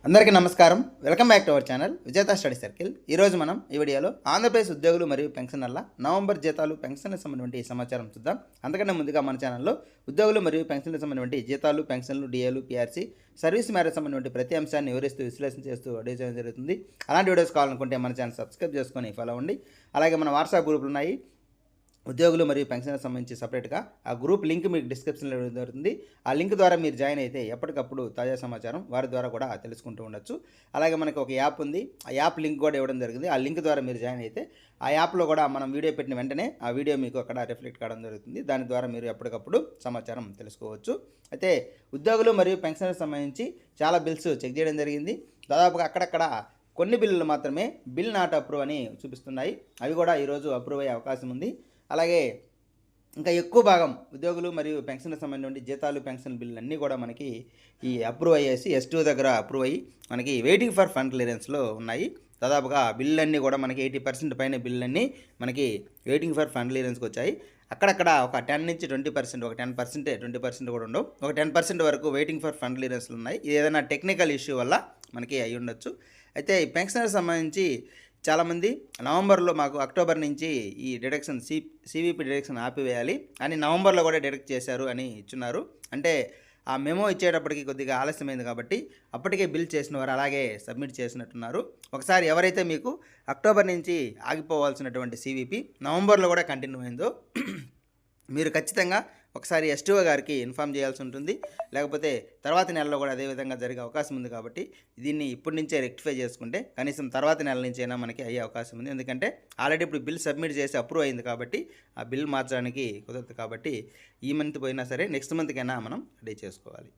అందరికీ నమస్కారం. Welcome back to our channel విజేత స్టడీ సర్కిల్. ఈరోజు మనం ఈ వీడియోలో ఆంధ్రప్రదేశ్ ఉద్యోగులు మరియు పెన్షనర్ల నవంబర్ జీతాలు పెన్షన్లకు సంబంధించిన సమాచారం చూద్దాం. అంతకన్నా ముందుగా మన ఛానల్లో ఉద్యోగులు మరియు పెన్షన్లకు సంబంధించిన జీతాలు, పెన్షన్లు, డిఏలు, పిఆర్సీ, సర్వీస్ మ్యారేజ్ సంబంధించిన ప్రతి అంశాన్ని వివరిస్తూ విశ్లేషణ చేస్తూ వీడియో చేయడం జరుగుతుంది. అలాంటి వీడియోస్ కావాలనుకుంటే మన ఛానల్ సబ్స్క్రైబ్ చేసుకొని ఫాలో అవ్వండి. అలాగే మన వాట్సాప్ గ్రూపులు ఉన్నాయి, ఉద్యోగులు మరియు పెన్షన్కి సంబంధించి సపరేట్గా. ఆ గ్రూప్ లింక్ మీకు డిస్క్రిప్షన్లో దొరుకుతుంది. ఆ లింక్ ద్వారా మీరు జాయిన్ అయితే ఎప్పటికప్పుడు తాజా సమాచారం వారి ద్వారా కూడా తెలుసుకుంటూ ఉండొచ్చు. అలాగే మనకు ఒక యాప్ ఉంది, ఆ యాప్ లింక్ కూడా ఇవ్వడం జరిగింది. ఆ లింక్ ద్వారా మీరు జాయిన్ అయితే ఆ యాప్లో కూడా మనం వీడియో పెట్టిన వెంటనే ఆ వీడియో మీకు అక్కడ రిఫ్లెక్ట్ కావడం జరుగుతుంది. దాని ద్వారా మీరు ఎప్పటికప్పుడు సమాచారం తెలుసుకోవచ్చు. అయితే ఉద్యోగులు మరియు పెన్షన్కి సంబంధించి చాలా బిల్స్ చెక్ చేయడం జరిగింది. దాదాపుగా అక్కడక్కడ కొన్ని బిల్లులు మాత్రమే బిల్ నాట్ అప్రూవ్ అని చూపిస్తున్నాయి. అవి కూడా ఈరోజు అప్రూవ్ అయ్యే అవకాశం ఉంది. అలాగే ఇంకా ఎక్కువ భాగం ఉద్యోగులు మరియు పెన్షన్కి సంబంధించిన జీతాలు, పెన్షన్ బిల్లు అన్నీ కూడా మనకి ఈ అప్రూవ్ అయ్యేసి S2 దగ్గర అప్రూవ్ అయ్యి మనకి వెయిటింగ్ ఫర్ ఫండ్ క్లియరెన్స్లో ఉన్నాయి. దాదాపుగా బిల్లులన్నీ కూడా మనకి 80% పైన బిల్లులన్నీ మనకి వెయిటింగ్ ఫర్ ఫండ్ క్లియరెన్స్కి వచ్చాయి. అక్కడక్కడ ఒక 10 నుంచి 20%, ఒక 10%, 20% కూడా ఉండవు, ఒక 10% వరకు వెయిటింగ్ ఫర్ ఫండ్ క్లియరెన్స్లు ఉన్నాయి. ఇది ఏదైనా టెక్నికల్ ఇష్యూ వల్ల మనకి అయి ఉండొచ్చు. అయితే ఈ పెన్షనర్కి సంబంధించి చాలామంది నవంబర్లో మాకు అక్టోబర్ నుంచి ఈ డిడక్షన్ సివిపి డిడక్షన్ ఆపివేయాలి అని నవంబర్లో కూడా డిడక్ట్ చేశారు అని ఇచ్చున్నారు. అంటే ఆ మెమో ఇచ్చేటప్పటికి కొద్దిగా ఆలస్యమైంది కాబట్టి అప్పటికే బిల్ చేసిన వారు అలాగే సబ్మిట్ చేసినట్టున్నారు. ఒకసారి ఎవరైతే మీకు అక్టోబర్ నుంచి ఆగిపోవాల్సినటువంటి సివిపి నవంబర్లో కూడా కంటిన్యూ అయిందో మీరు ఖచ్చితంగా ఒకసారి S2 గారికి ఇన్ఫామ్ చేయాల్సి ఉంటుంది. లేకపోతే తర్వాత నెలలో కూడా అదేవిధంగా జరిగే అవకాశం ఉంది. కాబట్టి దీన్ని ఇప్పటి నుంచే రెక్టిఫై చేసుకుంటే కనీసం తర్వాత నెల నుంచి అయినా మనకి అయ్యే అవకాశం ఉంది. ఎందుకంటే ఆల్రెడీ ఇప్పుడు బిల్ సబ్మిట్ చేసి అప్రూవ్ అయింది కాబట్టి ఆ బిల్ మార్చడానికి కుదరదు. కాబట్టి ఈ మంత్ పోయినా సరే నెక్స్ట్ మంత్కైనా మనం రెడీ చేసుకోవాలి.